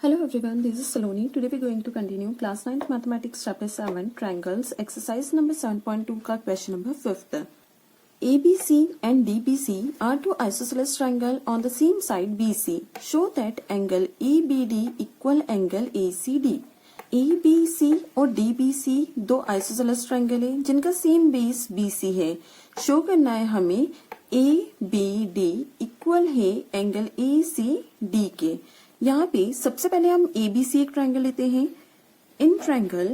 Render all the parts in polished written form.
Hello everyone, this is Saloni. Today we are going to continue class 9th mathematics chapter 7 triangles exercise number 7.2 का question number 5th. ABC and DBC are two isosceles triangle on the same side BC. Show that angle EBD equal angle ACD. ABC और DBC दो isosceles triangle है जिनका same base BC है. Show करना है हमें ABD equal है angle ACD के. यहाँ पे सबसे पहले हम ABC एक ट्रायंगल लेते हैं. In triangle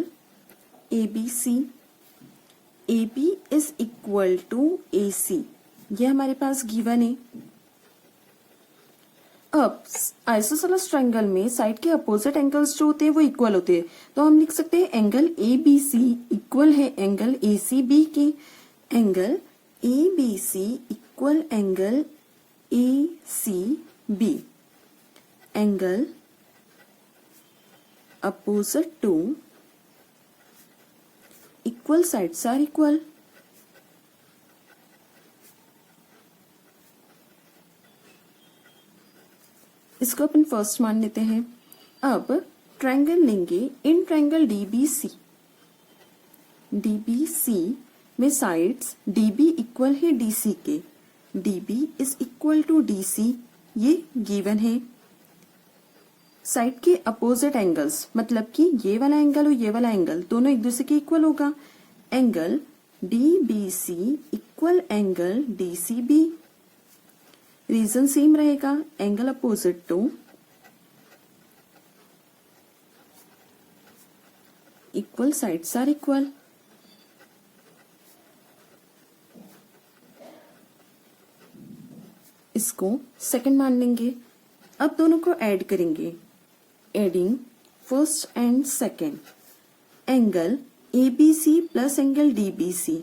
ABC AB is equal to AC, ये हमारे पास गिवन है. अब आइसोसेलेस ट्रायंगल में साइड के अपोजिट एंगल्स जो होते हैं वो इक्वल होते हैं, तो हम लिख सकते हैं एंगल ABC इक्वल है एंगल ACB के. Angle ABC equal angle ACB. Angle opposite to equal sides are equal. इसको अपन फर्स्ट मान लेते हैं. अब ट्रायंगल लेंगे इन ट्रायंगल DBC. DBC में साइड्स DB इक्वल है DC के. DB is equal to DC, ये गिवन है. साइड के अपोजिट एंगल्स मतलब कि ये वाला एंगल और ये वाला एंगल दोनों एक दूसरे के इक्वल होगा. Angle DBC equal angle DCB. Reason same रहेगा, angle opposite to equal sides are equal. इसको सेकंड मान लेंगे. अब दोनों को ऐड करेंगे. Adding first and second. Angle ABC plus angle DBC.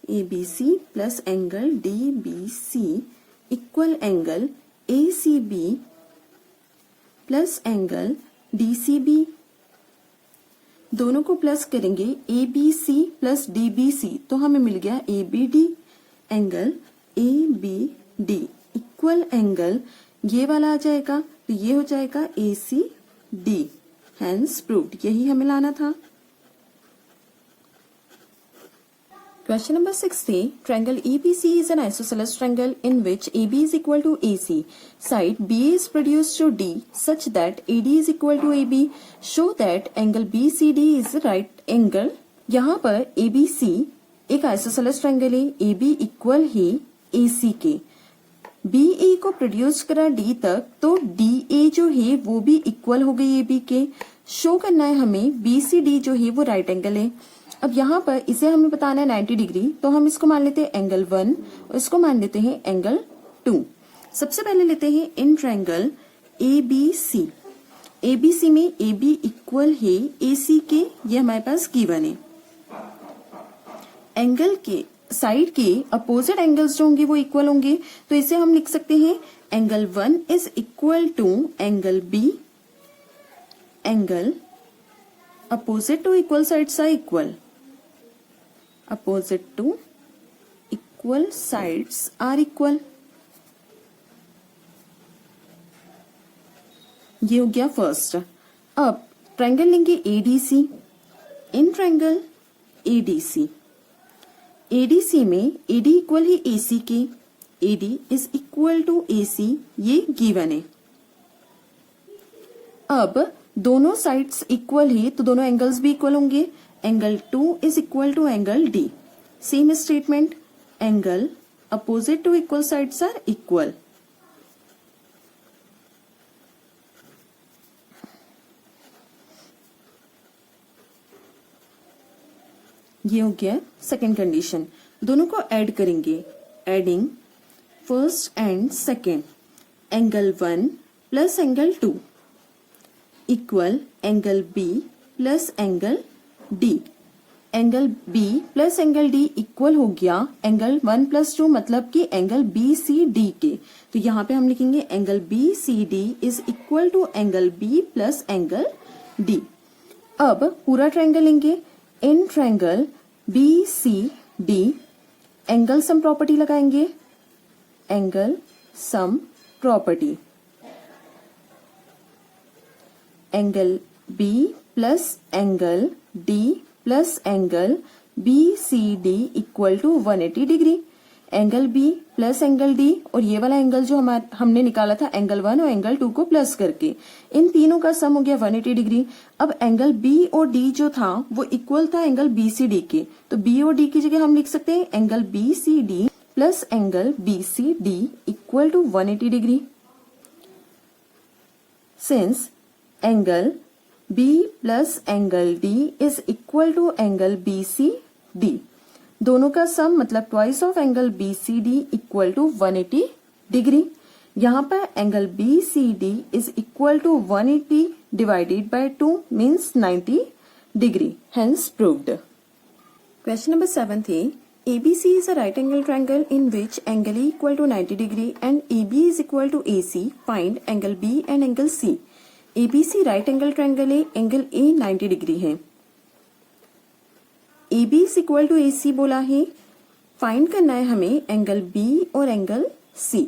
ABC plus angle DBC equal angle ACB plus angle DCB. दोनों को प्लस करेंगे ABC प्लस DBC तो हमें मिल गया ABD. Angle ABD equal angle ये वाला आ जाएगा तो ये हो जाएगा ACD. Hence proved. यही हमें लाना था. Question number 60. Triangle ABC is an isosceles triangle in which AB is equal to AC. Side BA is produced to D such that AD is equal to AB. Show that angle BCD is right angle. यहाँ पर ABC एक isosceles triangle है. AB equal है AC के. BA को produce करा D तक तो DA जो है वो भी इक्वल हो गई AB के. शो करना है हमें BCD जो है वो राइट एंगल है. अब यहाँ पर इसे हमें बताना है 90 डिग्री, तो हम इसको मान लेते हैं एंगल 1 और इसको मान लेते हैं एंगल 2. सबसे पहले लेते हैं इन ट्रायंगल ABC. ABC में AB इक्वल है AC के, ये हमारे पास गिवन है. एंगल के साइड के अपोजिट एंगल्स जो होंगे वो इक्वल होंगे, तो इसे हम लिख सकते हैं angle 1 is equal to angle B. Angle opposite to equal sides are equal. Opposite to equal sides are equal. ये हो गया फर्स्ट. अब ट्रायंगल लेंगे ADC. In triangle ADC. ADC में AD इक्वल है AC के. AD is equal to AC, ये given है. अब दोनों साइड्स इक्वल है तो दोनों एंगल्स भी इक्वल होंगे. Angle 2 is equal to angle D. Same statement. Angle opposite to equal sides are equal. ये हो गया सेकेंड कंडीशन. दोनों को ऐड करेंगे. Adding first and second. Angle 1 plus angle 2 equal angle B plus angle D. Angle B plus angle D equal हो गया angle 1 plus 2 मतलब कि एंगल BCD के. तो यहाँ पे हम लिखेंगे angle BCD is equal to angle B plus angle D. अब पूरा ट्रायंगल लेंगे. In triangle BCD angle sum property लगाएंगे. Angle sum property. Angle B plus angle D plus angle BCD equal to 180 degree. Angle B plus angle D और ये वाला angle जो हमने निकाला था एंगल 1 और एंगल 2 को प्लस करके, इन तीनों का सम हो गया 180 डिग्री। अब एंगल बी और डी जो था वो इक्वल था एंगल BCD के, तो बी और डी की जगह हम लिख सकते हैं angle BCD plus angle BCD equal to 180 degree. Since angle B plus angle D is equal to angle BCD, दोनों का सम मतलब twice of angle BCD equal to 180 degree. यहाँ पर angle BCD is equal to 180 divided by 2 means 90 degree, hence proved. Question number 7 है ABC is a right angle triangle in which angle A equal to 90 degree and AB is equal to AC. Find angle B and angle C. ABC right angle triangle है, angle A 90 degree है। AB is equal to AC बोला है, find करना है हमें angle B और angle C।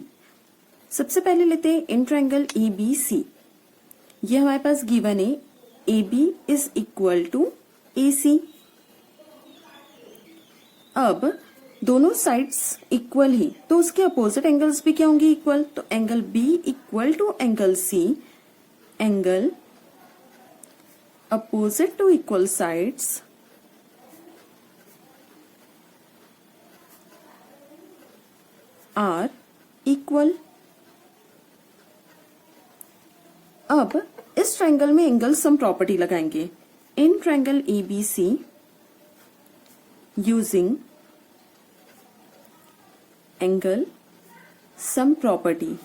सबसे पहले लेते हैं इन ट्रायंगल ABC। ये हमारे पास गिवन है AB is equal to AC। अब दोनों साइड्स इक्वल ही तो उसके अपोजिट एंगल्स भी क्या होंगे इक्वल, तो angle B equal to angle C, angle opposite to equal sides are equal. अब इस ट्रायंगल में एंगल सम प्रॉपर्टी लगाएंगे in triangle ABC using angle sum property.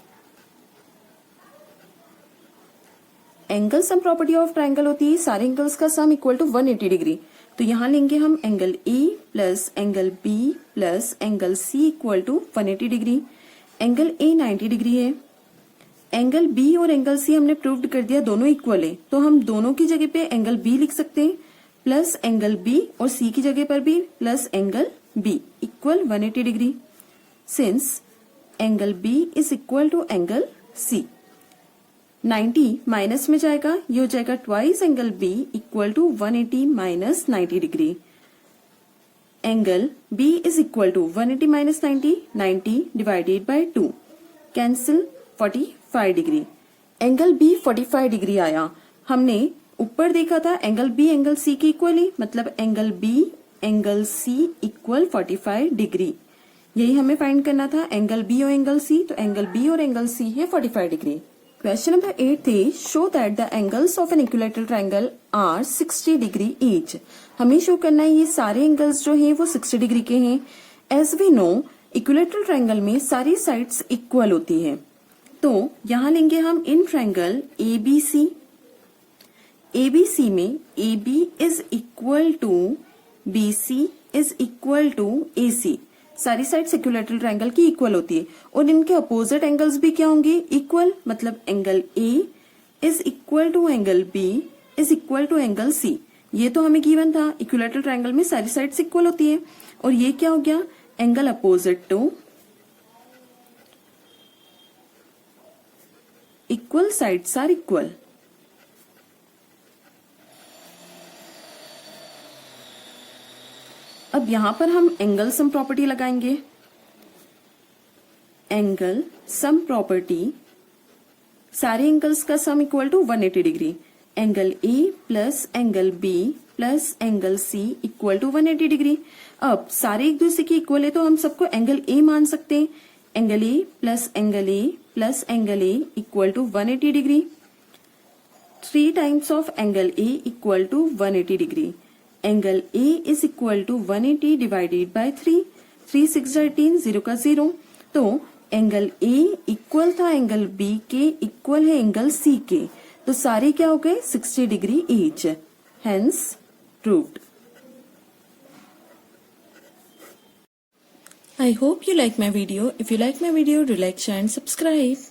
Angle sum property of triangle होती है सारे एंगल्स का sum equal to 180 degree, तो यहां लेंगे हम angle A plus angle B plus angle C equal to 180 degree. Angle A 90 degree है, angle B और एंगल C हमने प्रूव्ड कर दिया दोनों इक्वल है, तो हम दोनों की जगह पे एंगल B लिख सकते हैं प्लस एंगल B और C की जगह पर भी plus angle B equal 180 degree. Since angle B is equal to angle C, 90 minus में जाएगा, ये हो जाएगा twice angle B equal to 180 minus 90 degree. Angle B is equal to 180 minus 90, 90 divided by 2 cancel 45 degree. Angle B 45 degree आया। हमने ऊपर देखा था एंगल B एंगल C के इक्वल ही, मतलब angle B angle C equal 45 degree. यही हमें फाइंड करना था एंगल B और एंगल C, तो एंगल B और एंगल C है 45 डिग्री। क्वेश्चन नंबर 8 थे show that the angles of an equilateral triangle are 60 degree each. हमें शो करना है ये सारे एंगल्स जो हैं वो 60 डिग्री के हैं। As we know equilateral triangle में सारी साइड्स इक्वल होती हैं, तो यहां लेंगे हम इन ट्रायंगल ABC। ABC में AB is equal to BC is equal to AC। सारी साइड्स इक्विलैटरल ट्रायंगल की इक्वल होती है और इनके अपोजिट एंगल्स भी क्या होंगे इक्वल, मतलब angle A is equal to angle B is equal to angle C। ये तो हमें गिवन था इक्विलैटरल ट्रायंगल में सारी साइड्स इक्वल होती है, और ये क्या हो गया angle opposite to equal sides are equal. अब यहां पर हम एंगल सम प्रॉपर्टी लगाएंगे। एंगल सम प्रॉपर्टी, सारे एंगल्स का sum equal to 180 degree. Angle A plus angle B plus angle C equal to 180 degree. अब सारे एक दूसरे के इक्वल है तो हम सबको एंगल A मान सकते हैं। Angle A plus angle A plus angle A equal to 180 degree. 3 times of angle A equal to 180 degree. Angle A is equal to 180 divided by 3, 3 6 18, 0 का 0, तो एंगल A इक्वल था एंगल B के, equal है angle C के, तो सारे क्या हो गए 60 degree each, hence proved. I hope you like my video. If you like my video, do like, share and subscribe.